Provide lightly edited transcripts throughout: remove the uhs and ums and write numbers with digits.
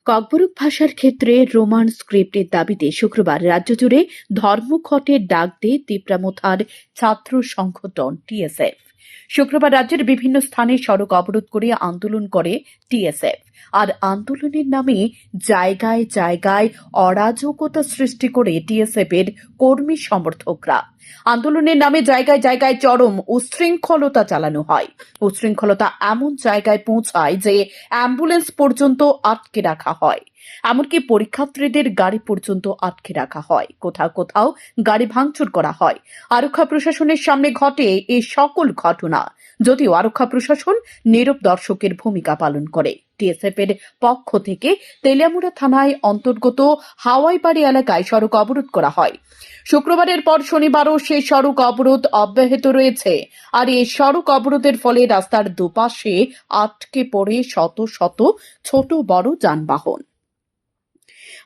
ককবরক ভাষার ক্ষেত্রে রোমান স্ক্রিপ্টের দাবিতে শুক্রবার রাজ্য জুড়ে ধর্মঘটের ডাক দিয়ে তিপ্রামথার ছাত্র সংগঠন টিএসএফ। শুক্রবার রাজ্যের বিভিন্ন স্থানে সড়ক অবরোধ করে আন্দোলন করে টিএসএফ। আর আন্দোলনের নামে জায়গায় জায়গায় অরাজকতা সৃষ্টি করে টিএসএফ এর কর্মী সমর্থকরা। আন্দোলনের নামে জায়গায় জায়গায় চরম উচ্ছৃঙ্খলতা চালানো হয়। উচ্ছৃঙ্খলতা এমন জায়গায় পৌঁছায় যে অ্যাম্বুলেন্স পর্যন্ত আটকে রাখা হয়, এমনকি পরীক্ষার্থীদের গাড়ি পর্যন্ত আটকে রাখা হয়। কোথাও কোথাও গাড়ি ভাঙচুর করা হয়। আরক্ষা প্রশাসনের সামনে ঘটে এই সকল ঘটনা, যদিও আরক্ষা প্রশাসন নীরব দর্শকের ভূমিকা পালন করে। টিএসএফ এর পক্ষ থেকে তেলিয়ামুড়া থানায় অন্তর্গত হাওয়াইবাড়ি এলাকায় সড়ক অবরোধ করা হয়। শুক্রবারের পর শনিবারও সেই সড়ক অবরোধ অব্যাহত রয়েছে। আর এই সড়ক অবরোধের ফলে রাস্তার দুপাশে আটকে পড়ে শত শত ছোট বড় যানবাহন।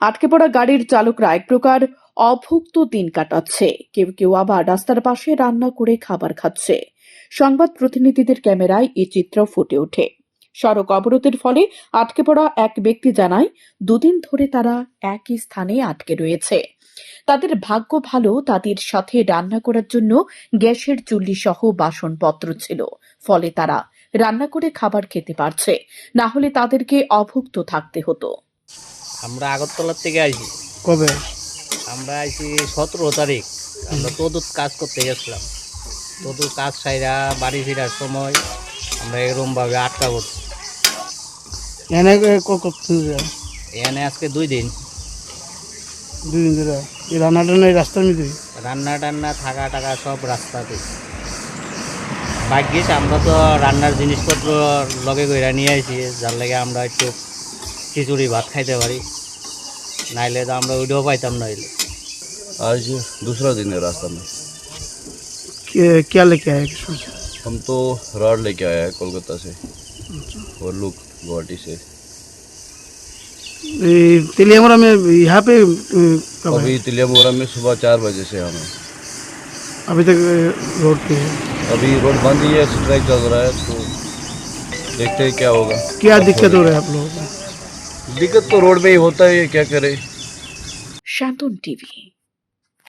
আটকে পড়া গাড়ির চালকরা এক প্রকার অভুক্ত দিন কাটাচ্ছে, কেউ কেউ আবার রাস্তার পাশে রান্না করে খাবার খাচ্ছে। সংবাদ প্রতিনিধিদের ক্যামেরায় এই চিত্র ফুটে ওঠে। সড়ক অবরোধের ফলে আটকে পড়া এক ব্যক্তি জানায়, দুদিন ধরে তারা একই স্থানে আটকে রয়েছে। তাদের ভাগ্য ভালো, তাদের সাথে রান্না করার জন্য গ্যাসের চুল্লি সহ বাসনপত্র ছিল, ফলে তারা রান্না করে খাবার খেতে পারছে, না হলে তাদেরকে অভুক্ত থাকতে হতো। আমরা আগরতলার থেকে আইছি। কবে? আমরা আইছি 17 তারিখ। আমরা তদুত কাজ করতে গেছিলাম। তদুত কাজ সাইরা বাড়ি ফেরার সময় আমরা এরকমভাবে আটকা পড়ছি। এনে এখানে আজকে 2 দিন। 2 দিন ধরে এই রান্না টান্না এই রাস্তার মধ্যে রান্না টান্না থাকা টাকা সব রাস্তাতে। ভাগ্যিস আমরা তো রান্নার জিনিসপত্র লগে কইরা নিয়ে আইছি, যার লাগে আমরা একটু খিচুড়ি ভাত খাইতে পারি, नाइले तो हम वीडियो पाइतम नाइले। आज दूसरा दिन है रास्ता में। क्या लेके आए? हम तो रॉड लेके आए हैं कोलकाता से और लोग गुवाहाटी से। तिलियामुरा में यहाँ पे अभी तिलियामुरा में सुबह 4 बजे से हम हैं। अभी तक रोड पे है? अभी रोड बंद ही है, स्ट्राइक चल रहा है, तो देखते हैं क्या होगा। क्या दिक्कत हो रहा है आप लोगों को? दिक्कत तो रोड पे ही होता है, क्या करे। शांतन टीवी।